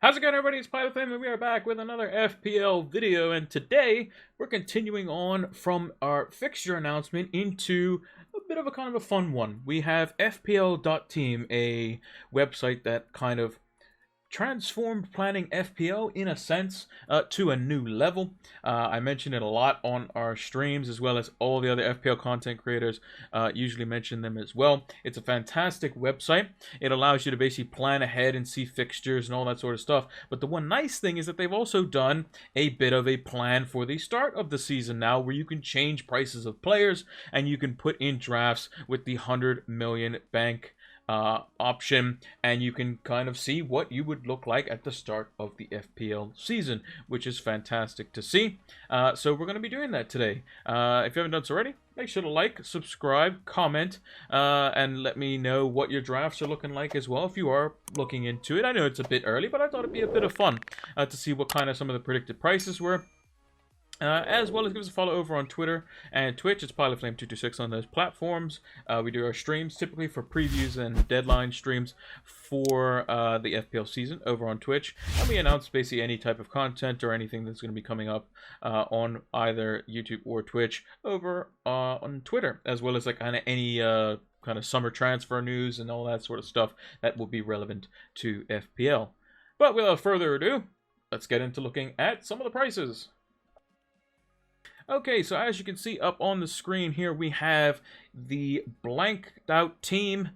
How's it going, everybody? It's Pilot Fam, and we are back with another FPL video. And today, we're continuing on from our fixture announcement into a bit of a kind of a fun one. We have FPL.team, a website that kind of transformed planning FPL in a sense to a new level. I mention it a lot on our streams, as well as all the other FPL content creators usually mention them as well. It's a fantastic website. It allows you to basically plan ahead and see fixtures and all that sort of stuff. But the one nice thing is that they've also done a bit of a plan for the start of the season now, where you can change prices of players and you can put in drafts with the 100 million bank option, and you can kind of see what you would look like at the start of the FPL season, which is fantastic to see. So we're going to be doing that today. If you haven't done so already, make sure to like, subscribe, comment, and let me know what your drafts are looking like as well if you are looking into it. I know it's a bit early, but I thought it'd be a bit of fun to see what kind of some of the predicted prices were. As well as give us a follow over on Twitter and Twitch. It's PilotFlame226 on those platforms. We do our streams typically for previews and deadline streams for the FPL season over on Twitch. And we announce basically any type of content or anything that's going to be coming up on either YouTube or Twitch over on Twitter, as well as like kind of any kind of summer transfer news and all that sort of stuff that will be relevant to FPL. But without further ado, let's get into looking at some of the prices. Okay, so as you can see up on the screen here, we have the blanked out team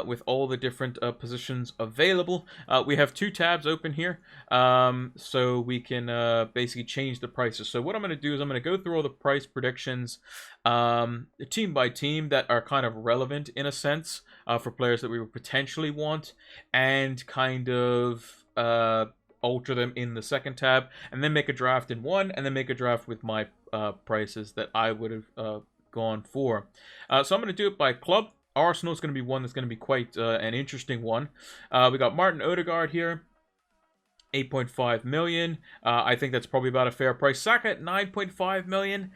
with all the different positions available. We have two tabs open here, so we can basically change the prices. So what I'm going to do is I'm going to go through all the price predictions team by team that are kind of relevant in a sense for players that we would potentially want, and kind of alter them in the second tab, and then make a draft in one, and then make a draft with my prices that I would have gone for. So I'm going to do it by club. Arsenal is going to be one that's going to be quite an interesting one. We got Martin Odegaard here, 8.5 million. I think that's probably about a fair price. Saka at 9.5 million.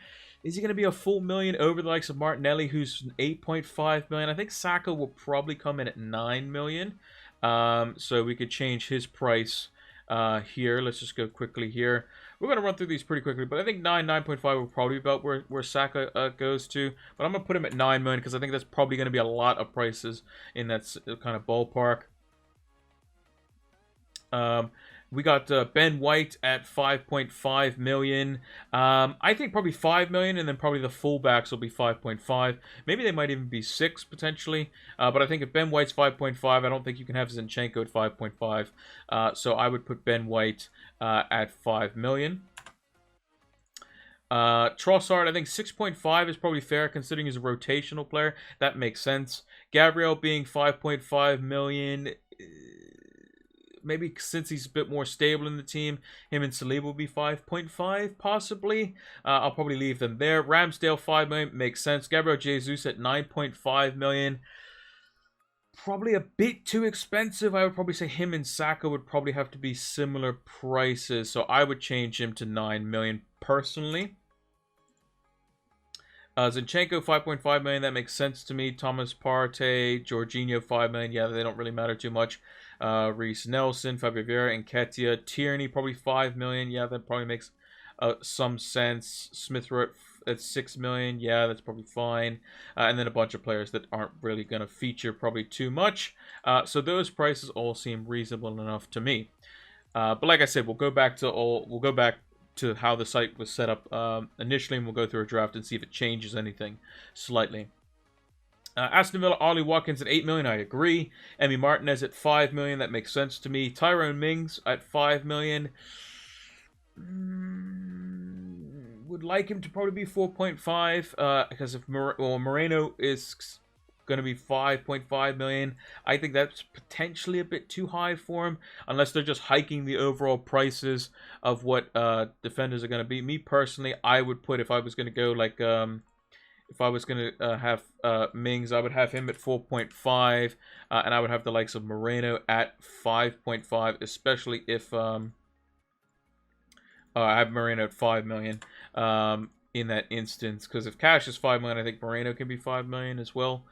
Is he going to be a full million over the likes of Martinelli, who's 8.5 million? I think Saka will probably come in at 9 million. So we could change his price here. Let's just go quickly here. We're going to run through these pretty quickly, but I think 9.5 will probably be about where Saka goes to. But I'm going to put him at 9 million because I think that's probably going to be a lot of prices in that kind of ballpark. We got Ben White at 5.5 million. I think probably 5 million, and then probably the fullbacks will be 5.5. Maybe they might even be 6 potentially. But I think if Ben White's 5.5, I don't think you can have Zinchenko at 5.5. So I would put Ben White at 5 million. Trossard, I think 6.5 is probably fair considering he's a rotational player. That makes sense. Gabriel being 5.5 million. Maybe since he's a bit more stable in the team, him and Saliba will be 5.5, possibly. I'll probably leave them there. Ramsdale, 5 million, makes sense. Gabriel Jesus at 9.5 million. Probably a bit too expensive. I would probably say him and Saka would probably have to be similar prices, so I would change him to 9 million personally. Zinchenko, 5.5 million, that makes sense to me. Thomas Partey, Jorginho, 5 million. Yeah, they don't really matter too much. Reece Nelson, Fabio Vieira, and Nketiah. Tierney, probably 5 million. Yeah, that probably makes some sense. Smith Rowe at 6 million. Yeah, that's probably fine. And then a bunch of players that aren't really going to feature probably too much. So those prices all seem reasonable enough to me. But like I said, we'll go back to how the site was set up initially, and we'll go through a draft and see if it changes anything slightly. Aston Villa, Ollie Watkins at 8 million, I agree. Emi Martinez at 5 million, that makes sense to me. Tyrone Mings at 5 million. Would like him to probably be 4.5 because if Moreno is going to be 5.5 million, I think that's potentially a bit too high for him, unless they're just hiking the overall prices of what defenders are going to be. Me personally, I would put, if I was going to go like if I was going to have Mings, I would have him at 4.5, and I would have the likes of Moreno at 5.5, especially if I have Moreno at 5 million in that instance. Because if Cash is 5 million, I think Moreno can be 5 million as well.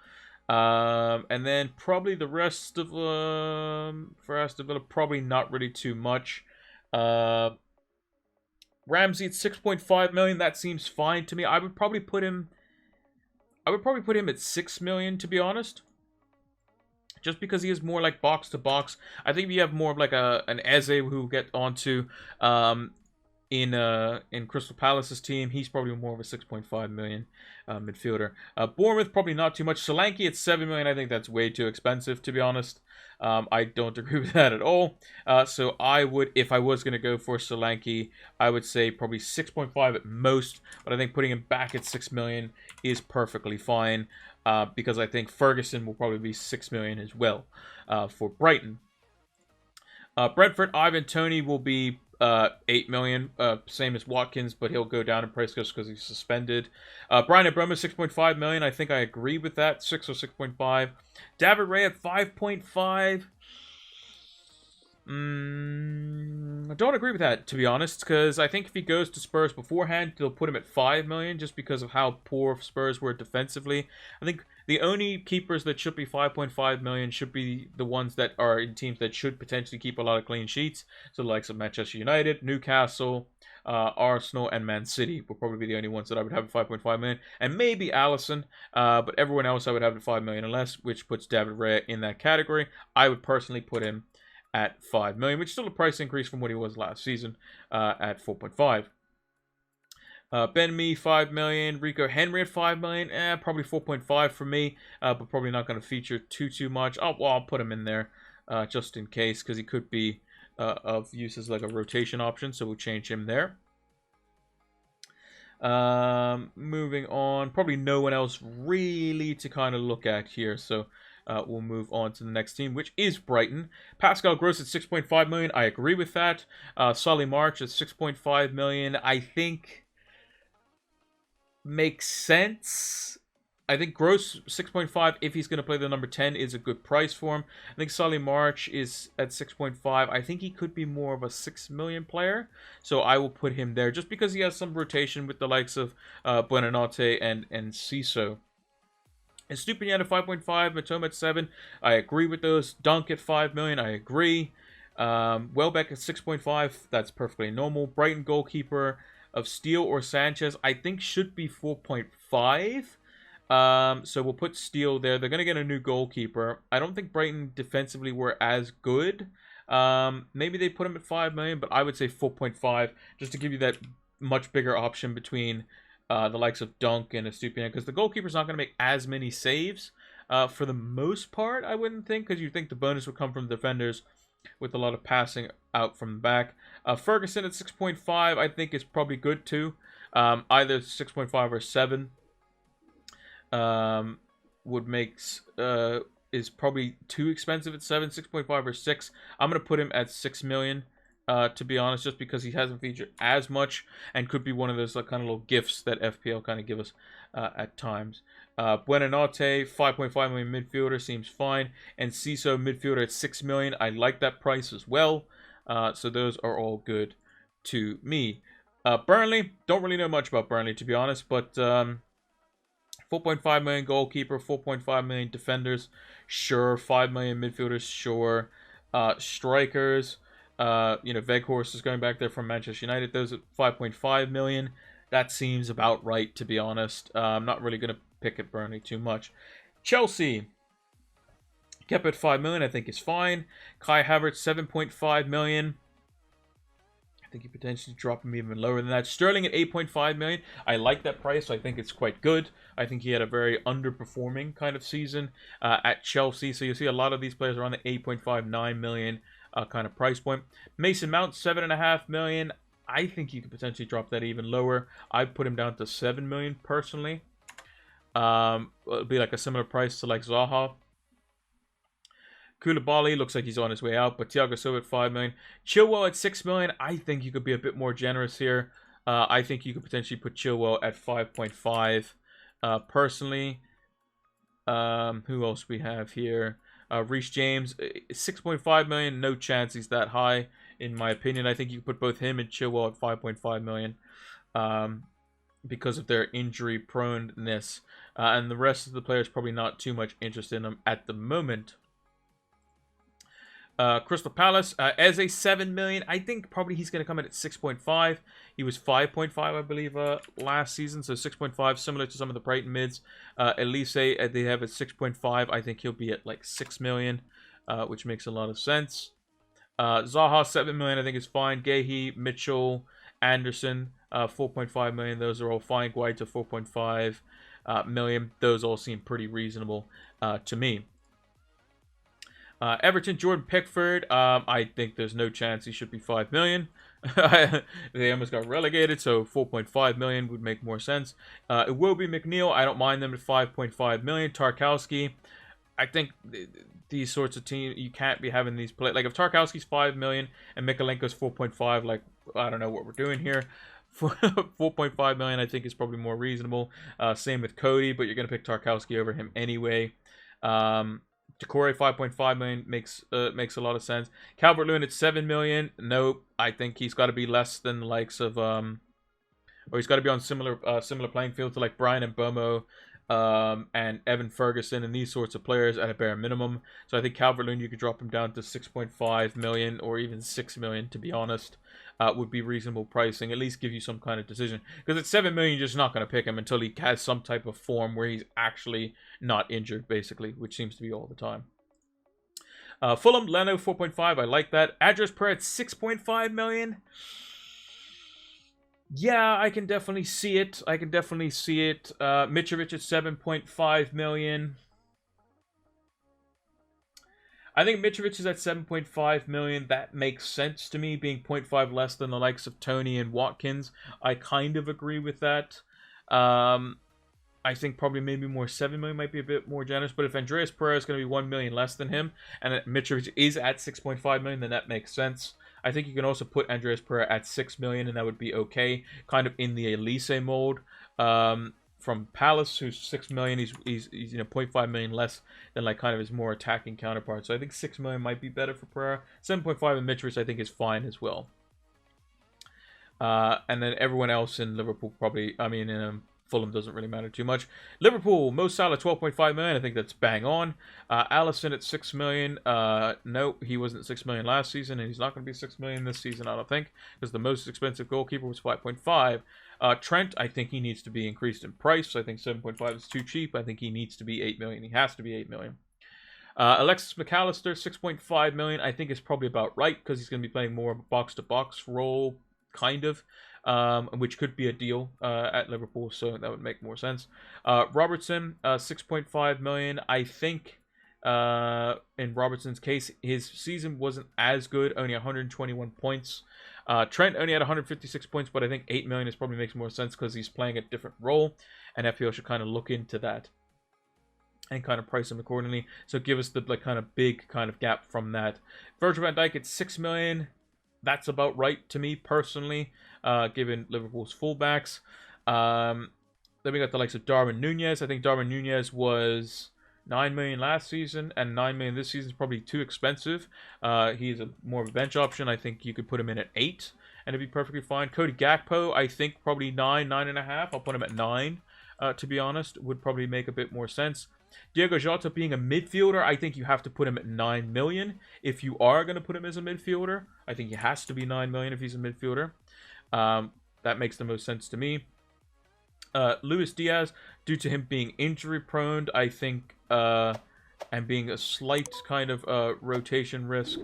And then probably the rest of for Aston Villa, probably not really too much. Ramsey at 6.5 million. That seems fine to me. I would probably put him at 6 million, to be honest. Just because he is more like box to box. I think we have more of like an Eze who will get onto in Crystal Palace's team. He's probably more of a 6.5 million midfielder. Bournemouth, probably not too much. Solanke at 7 million, I think that's way too expensive, to be honest. I don't agree with that at all. So I would, if I was going to go for Solanke, I would say probably 6.5 at most. But I think putting him back at 6 million is perfectly fine. Because I think Ferguson will probably be 6 million as well for Brighton. Brentford, Ivan Toney will be 8 million, same as Watkins, but he'll go down in price just because he's suspended. Brian Abroma, 6.5 million. I think I agree with that. 6 or 6.5. David Ray at 5.5. I don't agree with that, to be honest, because I think if he goes to Spurs beforehand, they'll put him at 5 million just because of how poor Spurs were defensively. I think the only keepers that should be 5.5 million should be the ones that are in teams that should potentially keep a lot of clean sheets. So the likes of Manchester United, Newcastle, Arsenal, and Man City will probably be the only ones that I would have at 5.5 million. And maybe Alisson, but everyone else I would have at 5 million or less, which puts David Rea in that category. I would personally put him at 5 million, which is still a price increase from what he was last season at 4.5. Ben Mee, 5 million. Rico Henry at 5 million. Probably 4.5 for me, but probably not going to feature too much. Oh, well, I'll put him in there just in case, because he could be of use as like a rotation option, so we'll change him there. Moving on, probably no one else really to kind of look at here, so we'll move on to the next team, which is Brighton. Pascal Gross at 6.5 million. I agree with that. Solly March at 6.5 million. I think makes sense. I think Gross 6.5, if he's going to play the number 10, is a good price for him. I think Solly March is at 6.5. I think he could be more of a 6 million player, so I will put him there just because he has some rotation with the likes of Buonanotte and Ciso. And Stupinian at 5.5, Matoma at 7. I agree with those. Dunk at 5 million. I agree. Welbeck at 6.5. That's perfectly normal. Brighton goalkeeper of Steele or Sanchez, I think should be 4.5. So we'll put Steele there. They're going to get a new goalkeeper. I don't think Brighton defensively were as good. Maybe they put him at 5 million, but I would say 4.5 just to give you that much bigger option between the likes of Dunk and Estupiñán, because the goalkeeper's not going to make as many saves for the most part, I wouldn't think, because you'd think the bonus would come from defenders with a lot of passing out from the back. Ferguson at 6.5 I think is probably good too. Either 6.5 or 7 would make is probably too expensive at 7. 6.5 or 6. I'm going to put him at 6 million. To be honest, just because he hasn't featured as much and could be one of those like kind of little gifts that FPL kind of give us at times. Buonanotte, 5.5 million midfielder, seems fine. And Ciso, midfielder at 6 million. I like that price as well. So those are all good to me. Burnley, don't really know much about Burnley, to be honest, but 4.5 million goalkeeper, 4.5 million defenders, sure. 5 million midfielders, sure. Strikers, Weghorst is going back there from Manchester United. Those at 5.5 million. That seems about right, to be honest. I'm not really going to pick at Burnley too much. Chelsea, kept at 5 million, I think is fine. Kai Havertz, 7.5 million. I think you potentially drop him even lower than that. Sterling at 8.5 million. I like that price. I think it's quite good. I think he had a very underperforming kind of season at Chelsea. So you see a lot of these players around the 8.5, 9 million kind of price point. Mason Mount, 7.5 million. I think you could potentially drop that even lower. I'd put him down to 7 million personally. It'll be like a similar price to like Zaha. Koulibaly looks like he's on his way out, but Thiago Silva at 5 million. Chilwell at 6 million. I think you could be a bit more generous here. I think you could potentially put Chilwell at 5.5 personally. Who else we have here? Reece James, 6.5 million. No chance he's that high, in my opinion. I think you could put both him and Chilwell at 5.5 million because of their injury proneness. And the rest of the players probably not too much interest in him at the moment. Crystal Palace, as a 7 million, I think probably he's going to come in at 6.5. He was 5.5, I believe, last season, so 6.5, similar to some of the Brighton mids. Elise, they have at 6.5. I think he'll be at like 6 million, which makes a lot of sense. Zaha, 7 million, I think is fine. Gehi, Mitchell, Anderson, 4.5 million. Those are all fine. Guaita, 4.5 million. Those all seem pretty reasonable to me. Everton, Jordan Pickford. I think there's no chance he should be 5 million. They almost got relegated, so 4.5 million would make more sense. It will be McNeil. I don't mind them at 5.5 million. Tarkowski. I think these sorts of teams, you can't be having these play. Like if Tarkowski's 5 million and Mikalenko's 4.5, like I don't know what we're doing here. 4.5 million, I think is probably more reasonable. Same with Cody, but you're gonna pick Tarkowski over him anyway. Decore 5.5 million makes a lot of sense. Calvert-Lewin at 7 million. Nope. I think he's got to be less than the likes of or he's got to be on similar playing field to like Brian and Bomo and Evan Ferguson and these sorts of players at a bare minimum. So I think Calvert-Lewin, you could drop him down to 6.5 million or even 6 million, to be honest. Would be reasonable pricing. At least give you some kind of decision. Because at 7 million, you're just not going to pick him until he has some type of form where he's actually not injured, basically, which seems to be all the time. Fulham, Leno, 4.5. I like that. Address per at 6.5 million. Yeah, I can definitely see it. Mitrovic at 7.5 million. I think Mitrovic is at 7.5 million. That makes sense to me, being 0.5 less than the likes of Tony and Watkins. I kind of agree with that. I think probably maybe more 7 million might be a bit more generous. But if Andreas Pereira is going to be 1 million less than him, and Mitrovic is at 6.5 million, then that makes sense. I think you can also put Andreas Pereira at 6 million, and that would be okay. Kind of in the Elise mode. From Palace, who's 6 million, he's 0.5 million less than like kind of his more attacking counterpart. So I think 6 million might be better for Pereira. 7.5 in Mitrovic I think is fine as well. And then everyone else in Liverpool probably, Fulham doesn't really matter too much. Liverpool, Mo Salah 12.5 million. I think that's bang on. Allison at 6 million. No, he wasn't 6 million last season, and he's not going to be 6 million this season, I don't think, because the most expensive goalkeeper was 5.5. Trent, I think he needs to be increased in price. I think 7.5 is too cheap. I think he needs to be 8 million. He has to be 8 million. Alexis McAllister, 6.5 million. I think is probably about right because he's going to be playing more of a box-to-box role, kind of. Which could be a deal at Liverpool, so that would make more sense. Robertson, 6.5 million. I think in Robertson's case, his season wasn't as good, only 121 points. Trent only had 156 points, but I think 8 million probably makes more sense because he's playing a different role, and FPL should kind of look into that and kind of price him accordingly. So give us the kind of big kind of gap from that. Virgil van Dijk at 6 million. That's about right to me personally, given Liverpool's fullbacks. Then we got the likes of Darwin Nunez. I think Darwin Nunez was 9 million last season, and 9 million this season is probably too expensive. He's more of a bench option. I think you could put him in at 8, and it'd be perfectly fine. Cody Gakpo, I think probably 9, 9.5. I'll put him at 9, to be honest. Would probably make a bit more sense. Diego Jota being a midfielder, I think you have to put him at 9 million. If you are going to put him as a midfielder, I think he has to be 9 million if he's a midfielder. That makes the most sense to me. Luis Diaz, due to him being injury prone, I think, and being a slight kind of rotation risk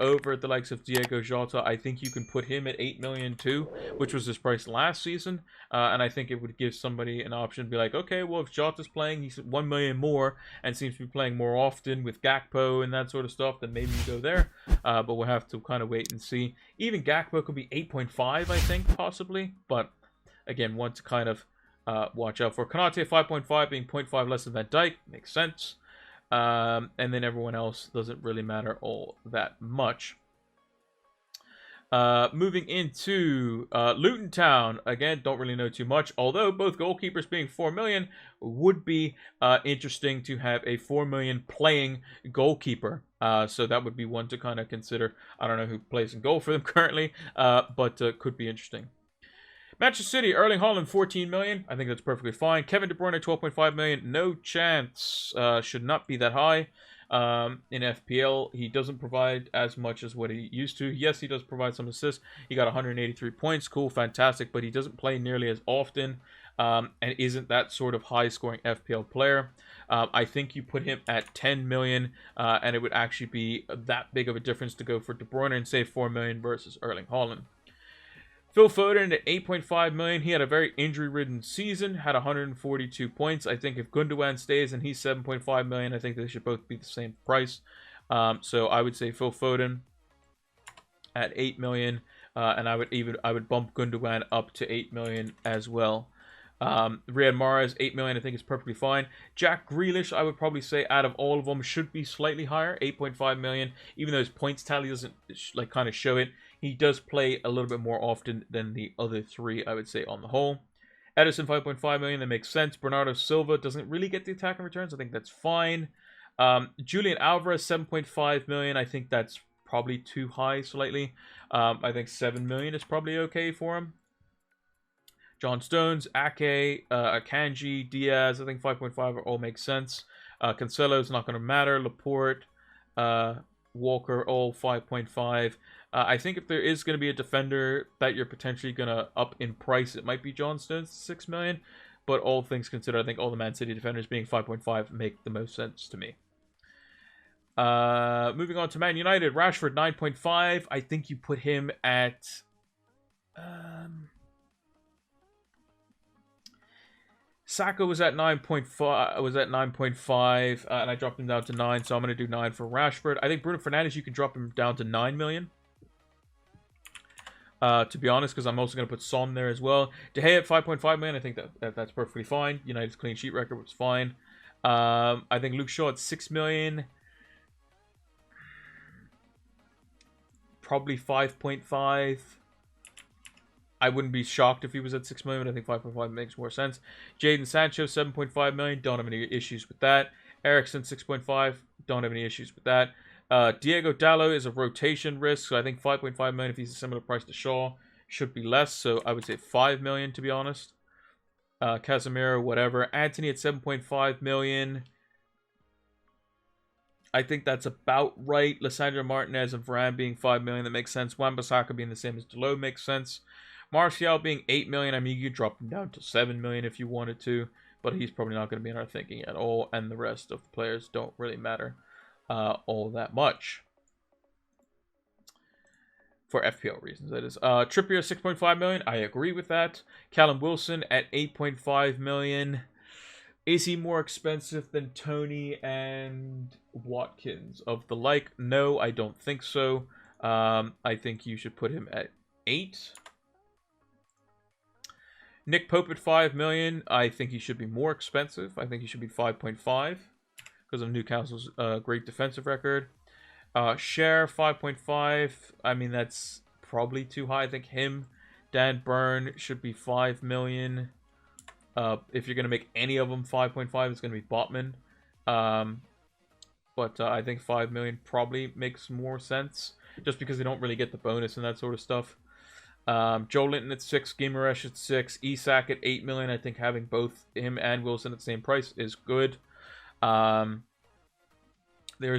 over the likes of Diego Jota, I think you can put him at 8 million too, which was his price last season. And I think it would give somebody an option to be like, okay, well, if Jota's playing, he's 1 million more and seems to be playing more often with Gakpo and that sort of stuff, then maybe you go there. But we'll have to kind of wait and see. Even Gakpo could be 8.5, I think, possibly. But again, one to kind of watch out for. Konate 5.5 being 0.5 less than Van Dijk makes sense. And then everyone else doesn't really matter all that much. Moving into Luton Town, again, don't really know too much, although both goalkeepers being 4 million would be interesting to have a 4 million playing goalkeeper. So that would be one to kind of consider. I don't know who plays in goal for them currently, but could be interesting. Manchester City, Erling Haaland, 14 million. I think that's perfectly fine. Kevin De Bruyne, 12.5 million. No chance. Should not be that high. In FPL, he doesn't provide as much as what he used to. Yes, he does provide some assists. He got 183 points. Cool, fantastic. But he doesn't play nearly as often. And isn't that sort of high-scoring FPL player. I think you put him at 10 million, and it would actually be that big of a difference to go for De Bruyne and save 4 million versus Erling Haaland. Phil Foden at 8.5 million. He had a very injury-ridden season, had 142 points. I think if Gundogan stays and he's 7.5 million, I think they should both be the same price. So I would say Phil Foden at 8 million, and I would bump Gundogan up to 8 million as well. Riyad Mahrez, 8 million, I think is perfectly fine. Jack Grealish, I would probably say out of all of them, should be slightly higher, 8.5 million. Even though his points tally doesn't like kind of show it, he does play a little bit more often than the other three, I would say, on the whole. Edison, 5.5 million, that makes sense. Bernardo Silva doesn't really get the attacking returns. I think that's fine. Julian Alvarez, 7.5 million. I think that's probably too high slightly. I think 7 million is probably okay for him. John Stones, Ake, Akanji, Diaz, I think 5.5 all make sense. Cancelo's not going to matter. Laporte, Walker, all 5.5. I think if there is going to be a defender that you're potentially going to up in price, it might be John Stones, 6 million. But all things considered, I think all the Man City defenders being 5.5 make the most sense to me. Moving on to Man United, Rashford, 9.5. I think you put him at... Saka was at 9.5, and I dropped him down to 9, so I'm going to do 9 for Rashford. I think Bruno Fernandes, you can drop him down to 9 million. To be honest, because I'm also going to put Son there as well. De Gea at 5.5 million, I think that's perfectly fine. United's clean sheet record was fine. I think Luke Shaw at 6 million. Probably 5.5. I wouldn't be shocked if he was at 6 million, but I think 5.5 makes more sense. Jadon Sancho, 7.5 million. Don't have any issues with that. Ericsson, 6.5. Don't have any issues with that. Diego Dallo is a rotation risk, so I think 5.5 million if he's a similar price to Shaw should be less. So I would say 5 million, to be honest. Casemiro, whatever. Anthony at 7.5 million. I think that's about right. Lissandro Martinez and Varane being 5 million, that makes sense. Wan-Bissaka being the same as Dalot makes sense. Martial being 8 million, I mean, you could drop him down to 7 million if you wanted to, but he's probably not going to be in our thinking at all, and the rest of the players don't really matter all that much. For FPL reasons, that is. Trippier, 6.5 million, I agree with that. Callum Wilson at 8.5 million. Is he more expensive than Tony and Watkins of the like? No, I don't think so. I think you should put him at 8. Nick Pope at 5 million. I think he should be more expensive. I think he should be 5.5 because of Newcastle's great defensive record. Share 5.5. I mean, that's probably too high. I think him, Dan Burn should be 5 million. If you're going to make any of them 5.5, it's going to be Botman. But I think 5 million probably makes more sense just because they don't really get the bonus and that sort of stuff. Joe Linton at 6, Guimaraes at 6, Isak at 8 million. I think having both him and Wilson at the same price is good. There's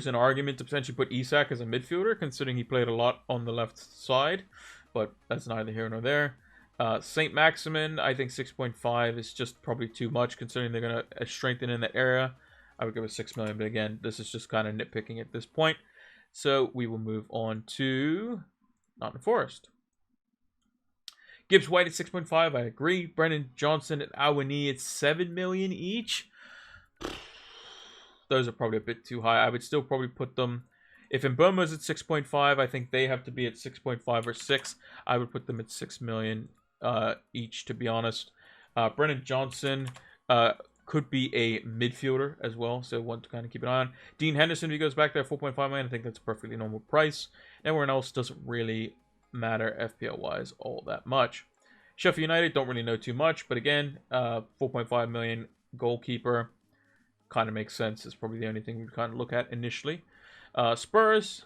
an argument to potentially put Isak as a midfielder, considering he played a lot on the left side, but that's neither here nor there. St. Maximin, I think 6.5 is just probably too much, considering they're going to strengthen in the area. I would give it 6 million, but again, this is just kind of nitpicking at this point. So we will move on to Nottingham Forest. Gibbs White at 6.5, I agree. Brennan Johnson at Awani at 7 million each. Those are probably a bit too high. I would still probably put them... If Mbomo's at 6.5, I think they have to be at 6.5 or 6. I would put them at 6 million each, to be honest. Brennan Johnson could be a midfielder as well, so one to kind of keep an eye on. Dean Henderson, if he goes back there, 4.5 million. I think that's a perfectly normal price. Everyone else doesn't really matter FPL-wise all that much. Sheffield United, don't really know too much, but again, 4.5 million goalkeeper kind of makes sense. It's probably the only thing we kind of look at initially. Spurs,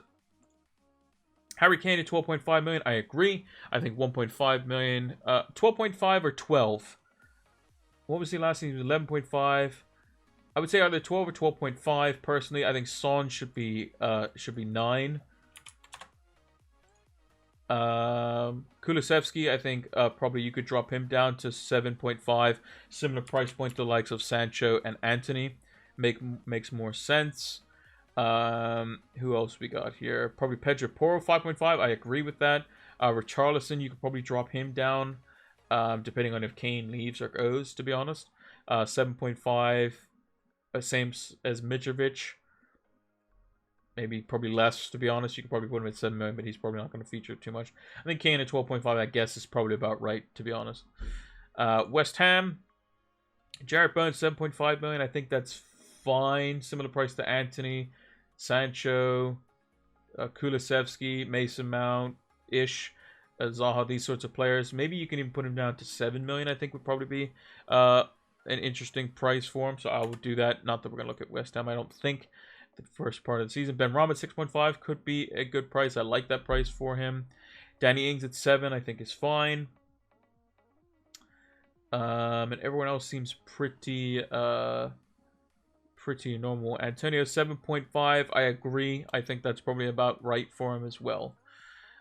Harry Kane at 12.5 million. I agree. I think 1.5 million. 12.5 or 12. What was he last season? 11.5. I would say either 12 or 12.5. Personally, I think Son should be 9. Kulusevski, I think probably you could drop him down to 7.5. Similar price point to the likes of Sancho and Antony. Makes more sense. Who else we got here? Probably Pedro Porro, 5.5. I agree with that. Richarlison, you could probably drop him down, depending on if Kane leaves or goes, to be honest. 7.5. Same as Mitrovic. Maybe probably less, to be honest. You could probably put him at 7 million, but he's probably not going to feature too much. I think Kane at 12.5, I guess, is probably about right, to be honest. West Ham, Jarrett Bones, 7.5 million. I think that's fine. Similar price to Antony, Sancho, Kulusevski, Mason Mount-ish, Zaha, these sorts of players. Maybe you can even put him down to 7 million, I think would probably be an interesting price for him. So I would do that. Not that we're going to look at West Ham, I don't think. The first part of the season. Ben Rama at 6.5 could be a good price. I like that price for him. Danny Ings at 7 I think is fine. And everyone else seems pretty normal. Antonio 7.5, I agree. I think that's probably about right for him as well.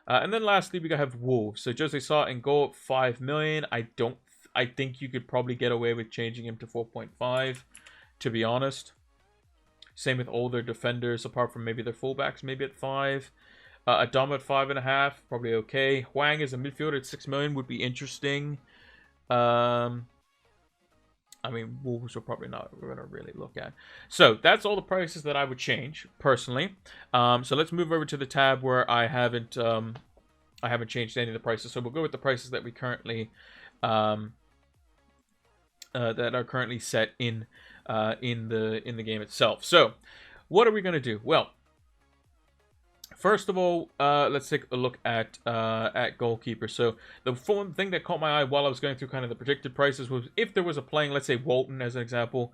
And then lastly, we have Wolves. So Jose Sa in goal at 5 million. I think you could probably get away with changing him to 4.5, to be honest. Same with all their defenders, apart from maybe their fullbacks, maybe at 5. Adama at 5.5, probably okay. Huang as a midfielder at 6 million would be interesting. I mean, Wolves are probably not we're going to really look at. So that's all the prices that I would change personally. So let's move over to the tab where I haven't changed any of the prices. So we'll go with the prices that we currently that are currently set in the game itself. So what are we going to do? Well, first of all, let's take a look at goalkeeper. So the thing that caught my eye while I was going through kind of the predicted prices was if there was a playing, let's say Walton as an example,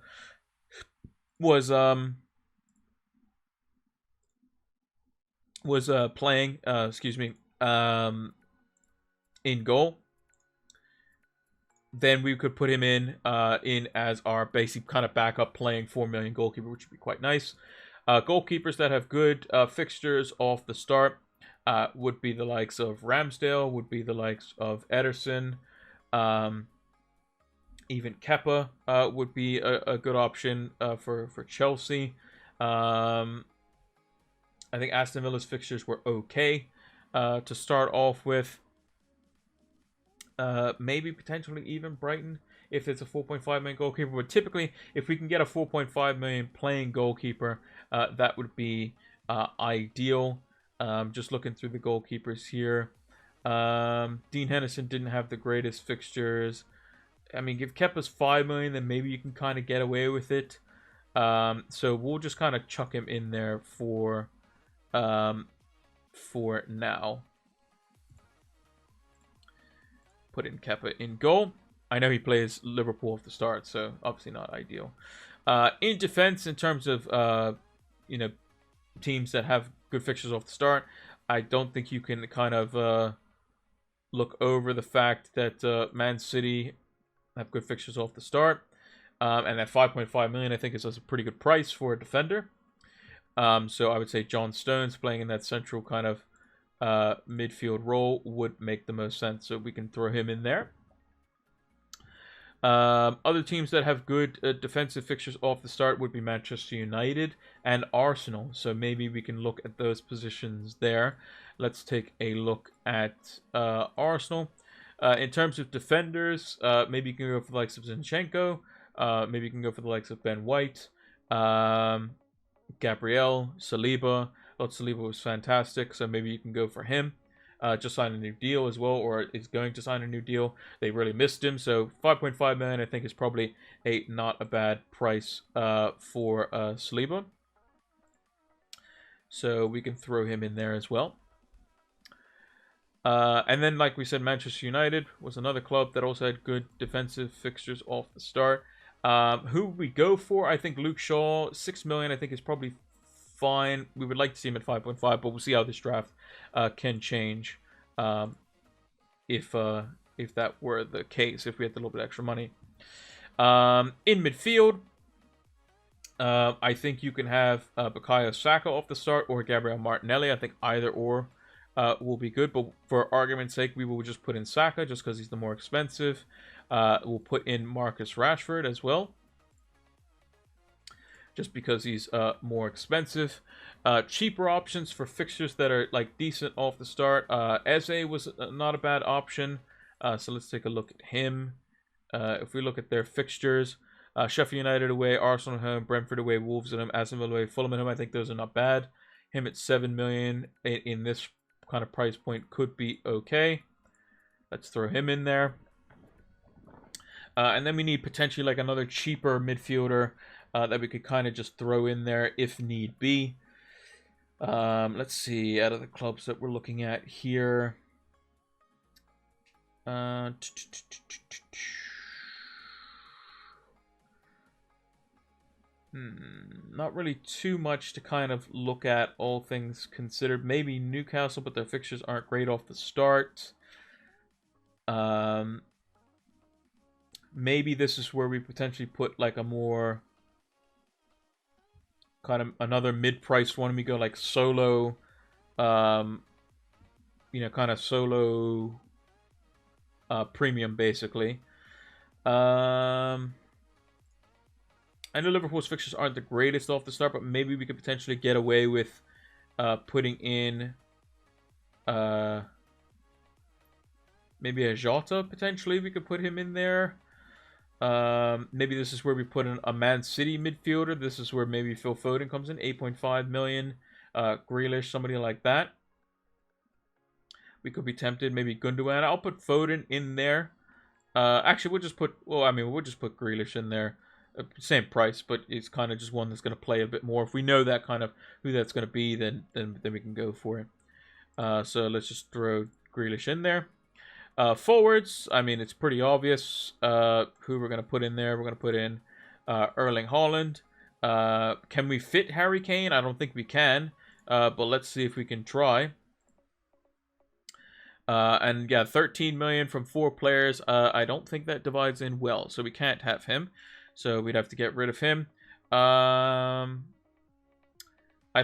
was playing in goal, then we could put him in as our basic kind of backup playing 4 million goalkeeper, which would be quite nice. Goalkeepers that have good fixtures off the start would be the likes of Ramsdale, would be the likes of Ederson, even Kepa would be a good option for Chelsea. I think Aston Villa's fixtures were okay to start off with. Maybe potentially even Brighton if it's a 4.5 million goalkeeper. But typically, if we can get a 4.5 million playing goalkeeper, that would be ideal. Just looking through the goalkeepers here. Dean Henderson didn't have the greatest fixtures. I mean, if Kepa's 5 million, then maybe you can kind of get away with it. So we'll just kind of chuck him in there for now. Put in Kepa in goal. I know he plays Liverpool off the start, so obviously not ideal. In defense, in terms of teams that have good fixtures off the start, I don't think you can kind of look over the fact that Man City have good fixtures off the start, and that 5.5 million I think is a pretty good price for a defender. So I would say John Stones playing in that central kind of midfield role would make the most sense, so we can throw him in there. Other teams that have good defensive fixtures off the start would be Manchester United and Arsenal, so maybe we can look at those positions there. Let's take a look at Arsenal. In terms of defenders, maybe you can go for the likes of Zinchenko, maybe you can go for the likes of Ben White, Gabriel, Saliba. I thought Saliba was fantastic, so maybe you can go for him. Just signed a new deal as well, or is going to sign a new deal. They really missed him, so 5.5 million I think is probably not a bad price for Saliba. So we can throw him in there as well. And then, like we said, Manchester United was another club that also had good defensive fixtures off the start. Who we go for? I think Luke Shaw, 6 million I think is probably fine. We would like to see him at 5.5, but we'll see how this draft can change if that were the case, if we had a little bit extra money. In midfield, I think you can have Bukayo Saka off the start or Gabriel Martinelli. I think either or will be good, but for argument's sake, we will just put in Saka just because he's the more expensive. We'll put in Marcus Rashford as well, just because he's more expensive. Cheaper options for fixtures that are like decent off the start. Eze was not a bad option, so let's take a look at him. If we look at their fixtures, Sheffield United away, Arsenal at home, Brentford away, Wolves at home, Aston Villa away, Fulham at home, I think those are not bad. Him at 7 million in this kind of price point could be okay. Let's throw him in there. And then we need potentially like another cheaper midfielder that we could kind of just throw in there if need be. Let's see, out of the clubs that we're looking at here. Not really too much to kind of look at, all things considered. Maybe Newcastle, but their fixtures aren't great off the start. Maybe this is where we potentially put like a more kind of another mid-priced one. We go like solo, kind of solo premium basically. I know Liverpool's fixtures aren't the greatest off the start, but maybe we could potentially get away with putting in maybe a Jota, potentially. We could put him in there. Maybe this is where we put in a Man City midfielder. This is where maybe Phil Foden comes in, 8.5 million. Grealish, somebody like that. We could be tempted. Maybe Gundogan. I'll put Foden in there. Actually, we'll just put... Well, I mean, we'll just put Grealish in there. Same price, but it's kind of just one that's going to play a bit more. If we know that kind of who that's going to be, then we can go for it. So let's just throw Grealish in there. Forwards, I mean, it's pretty obvious who we're going to put in there. We're going to put in Erling Haaland. Can we fit Harry Kane? I don't think we can, but let's see if we can try. And yeah, 13 million from 4 players. I don't think that divides in well, so we can't have him. So we'd have to get rid of him. I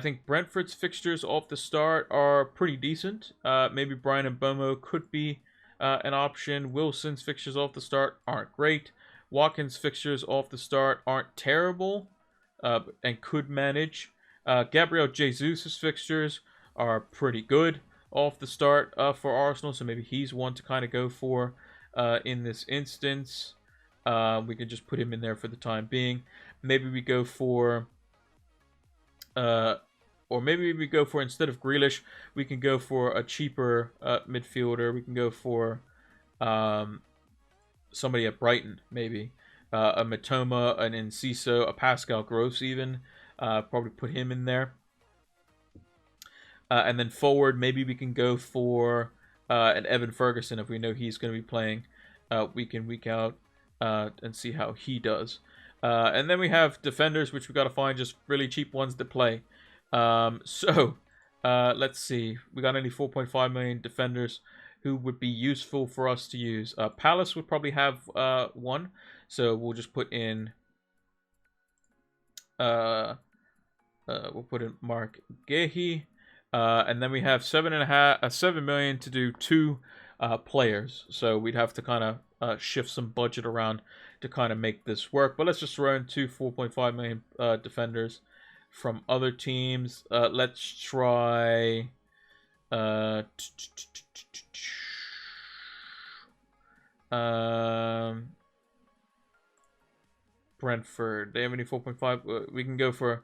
think Brentford's fixtures off the start are pretty decent. Maybe Brian and Bomo could be an option. Wilson's fixtures off the start aren't great. Watkins' fixtures off the start aren't terrible and could manage. Gabriel Jesus' fixtures are pretty good off the start for Arsenal, so maybe he's one to kind of go for in this instance. We can just put him in there for the time being. Maybe we go for... or maybe we go for, instead of Grealish, we can go for a cheaper midfielder. We can go for somebody at Brighton, maybe. A Matoma, an Enciso, a Pascal Gross even. Probably put him in there. And then forward, maybe we can go for an Evan Ferguson if we know he's going to be playing week in, week out. And see how he does. And then we have defenders, which we got to find just really cheap ones to play. So let's see. We got only 4.5 million defenders who would be useful for us to use. Palace would probably have one. So we'll just put in... we'll put in Mark Gehi. And then we have 7 million to do 2 players. So we'd have to kind of shift some budget around to kind of make this work. But let's just throw in 2 4.5 million defenders from other teams. Let's try Brentford. They have any 4.5? We can go for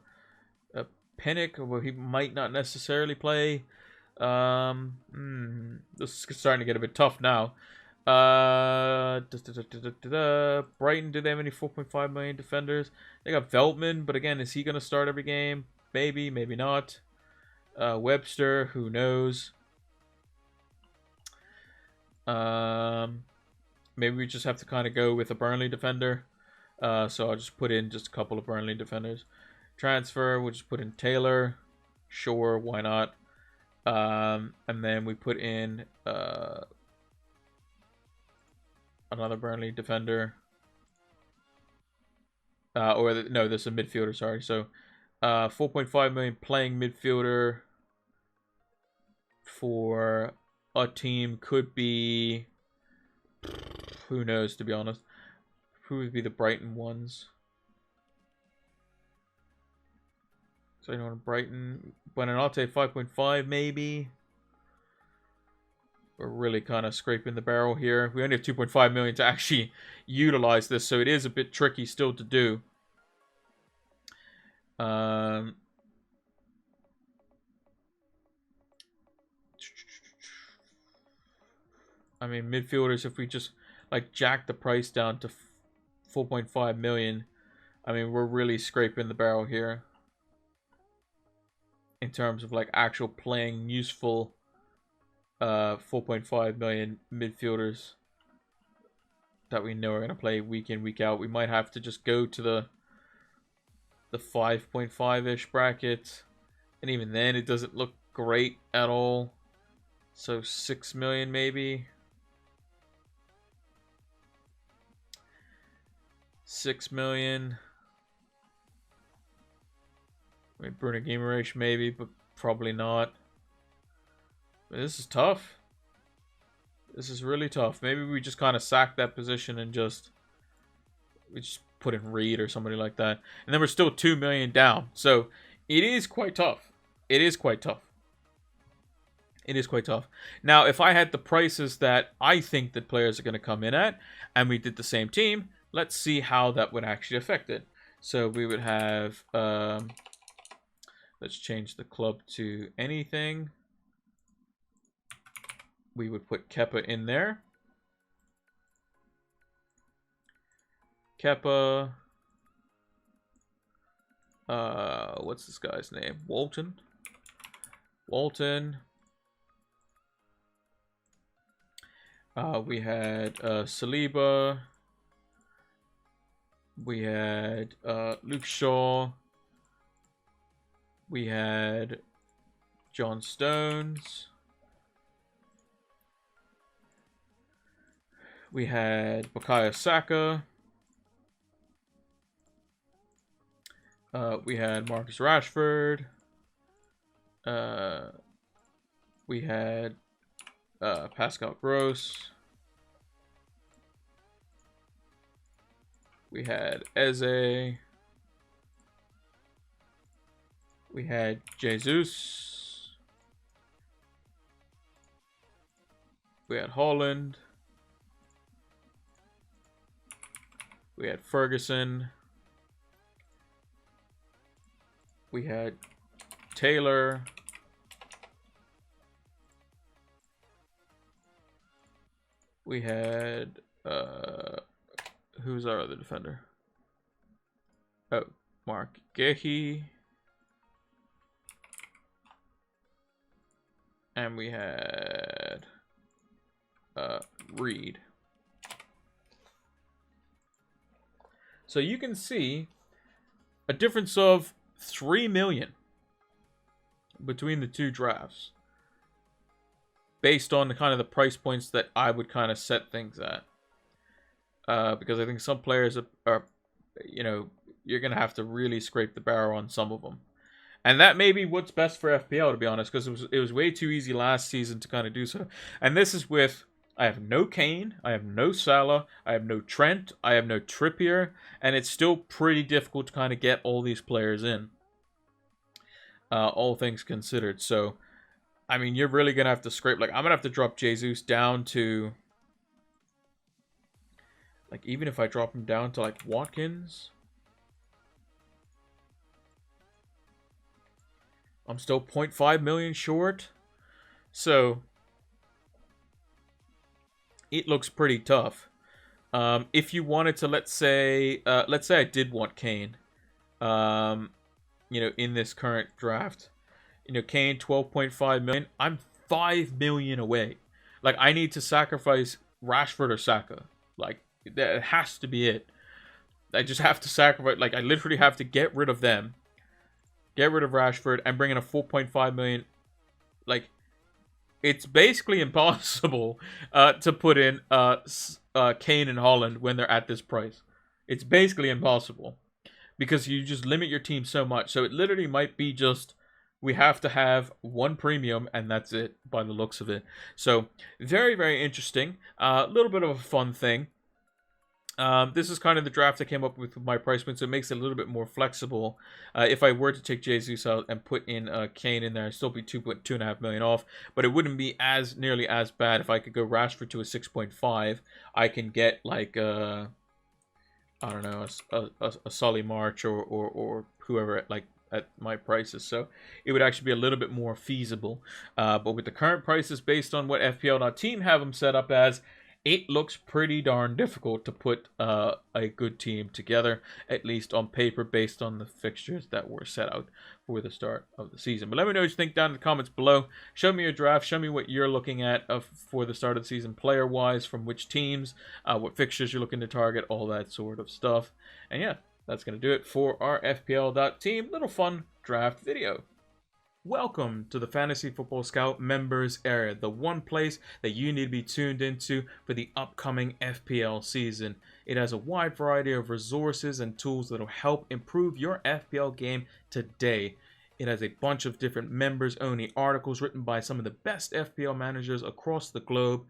Pinnock. Well, he might not necessarily play. This is starting to get a bit tough now. Brighton, do they have any 4.5 million defenders? They got Veltman, but again, is he going to start every game? Maybe, maybe not. Webster, who knows? Maybe we just have to kind of go with a Burnley defender. So I'll just put in just a couple of Burnley defenders. Transfer, we'll just put in Taylor. Sure, why not? And then we put in another Burnley defender. No, this is a midfielder, sorry. So 4.5 million playing midfielder for a team could be, who knows, to be honest. Who would be the Brighton ones? So anyone Brighton, Buonanotte 5.5 maybe. We're really kind of scraping the barrel here. We only have 2.5 million to actually utilize this, so it is a bit tricky still to do. I mean, midfielders, if we just like jack the price down to 4.5 million, I mean, we're really scraping the barrel here in terms of like actual playing useful 4.5 million midfielders that we know are going to play week in, week out. We might have to just go to the 5.5-ish bracket, and even then it doesn't look great at all. So 6 million maybe. 6 million. I mean, Bruno Guimaraes maybe, but probably not. But this is tough. This is really tough. Maybe we just kind of sack that position and we just put in Reed or somebody like that. And then we're still 2 million down. So it is quite tough. It is quite tough. It is quite tough. Now, if I had the prices that I think that players are going to come in at, and we did the same team, let's see how that would actually affect it. So we would have, let's change the club to anything. We would put Kepa in there. Kepa. What's this guy's name? Walton. Walton. We had Saliba. We had Luke Shaw. We had John Stones. We had Bukayo Saka. We had Marcus Rashford. We had Pascal Gross. We had Eze. We had Jesus. We had Holland. We had Ferguson. We had Taylor. We had who's our other defender? Oh, Mark Gehi. And we had Reed. So you can see a difference of 3 million between the two drafts, based on the kind of the price points that I would kind of set things at. Because I think some players are, you know, you're going to have to really scrape the barrel on some of them. And that may be what's best for FPL, to be honest, because it was way too easy last season to kind of do so. And this is with, I have no Kane, I have no Salah, I have no Trent, I have no Trippier, and it's still pretty difficult to kind of get all these players in. All things considered. So, I mean, you're really going to have to scrape. Like, I'm going to have to drop Jesus down to, like, even if I drop him down to, like, Watkins, I'm still 0.5 million short. So, it looks pretty tough. If you wanted to, let's say I did want Kane, you know, in this current draft, you know, Kane 12.5 million. I'm 5 million away. Like, I need to sacrifice Rashford or Saka. Like, that has to be it. I just have to sacrifice. Like, I literally have to get rid of them get rid of Rashford, and bring in a 4.5 million. Like, it's basically impossible to put in Kane and Haaland when they're at this price. It's basically impossible because you just limit your team so much. So it literally might be just we have to have one premium and that's it by the looks of it. So very, very interesting. A little bit of a fun thing. This is kind of the draft I came up with my price point, so it makes it a little bit more flexible. If I were to take Jesus out and put in Kane in there, I'd still be 2.5 million off, but it wouldn't be nearly as bad. If I could go Rashford to a 6.5, I can get like I don't know, a Solly March or whoever at my prices. So it would actually be a little bit more feasible. But with the current prices based on what FPL.team have them set up as, it looks pretty darn difficult to put a good team together, at least on paper, based on the fixtures that were set out for the start of the season. But let me know what you think down in the comments below. Show me your draft. Show me what you're looking at for the start of the season player-wise, from which teams, what fixtures you're looking to target, all that sort of stuff. And yeah, that's going to do it for our FPL.team little fun draft video. Welcome to the Fantasy Football Scout members area, the one place that you need to be tuned into for the upcoming FPL season. It has a wide variety of resources and tools that will help improve your FPL game today. It has a bunch of different members-only articles written by some of the best FPL managers across the globe,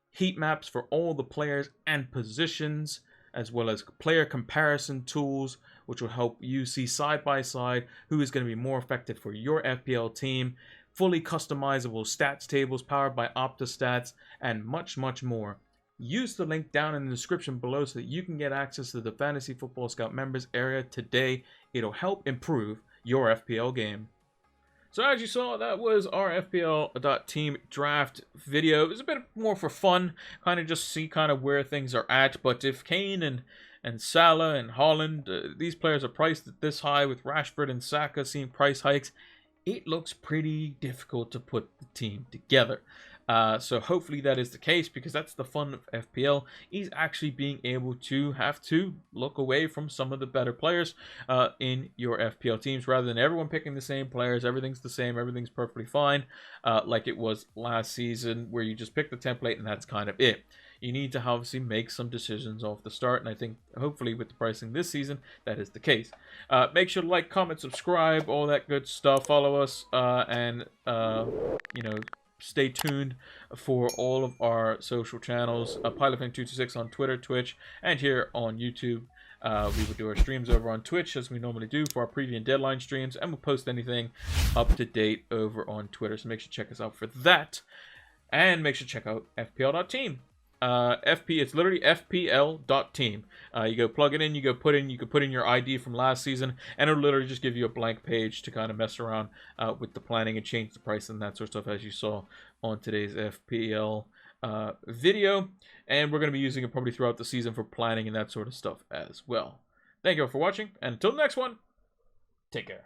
heat maps for all the players and positions, as well as player comparison tools, which will help you see side by side who is going to be more effective for your FPL team, fully customizable stats tables powered by Opta stats, and much, much more. Use the link down in the description below so that you can get access to the Fantasy Football Scout members area today. It'll help improve your FPL game. So as you saw, that was our FPL.team draft video. It was a bit more for fun, kind of just see kind of where things are at. But if Kane and Salah and Haaland, these players are priced at this high, with Rashford and Saka seeing price hikes, it looks pretty difficult to put the team together. So hopefully that is the case, because that's the fun of FPL, is actually being able to have to look away from some of the better players in your FPL teams, rather than everyone picking the same players. Everything's the same, everything's perfectly fine, like it was last season, where you just pick the template and that's kind of it. You need to obviously make some decisions off the start, and I think hopefully with the pricing this season, that is the case. Make sure to like, comment, subscribe, all that good stuff. Follow us, and you know, stay tuned for all of our social channels. Pilotfan226 on Twitter, Twitch, and here on YouTube. We will do our streams over on Twitch, as we normally do, for our preview and deadline streams, and we'll post anything up to date over on Twitter. So make sure to check us out for that, and make sure to check out FPL.team. It's literally FPL.team. You go plug it in, you can put in your ID from last season, and it'll literally just give you a blank page to kind of mess around with the planning and change the price and that sort of stuff, as you saw on today's FPL video. And we're going to be using it probably throughout the season for planning and that sort of stuff as well. Thank you all for watching, and until the next one, take care.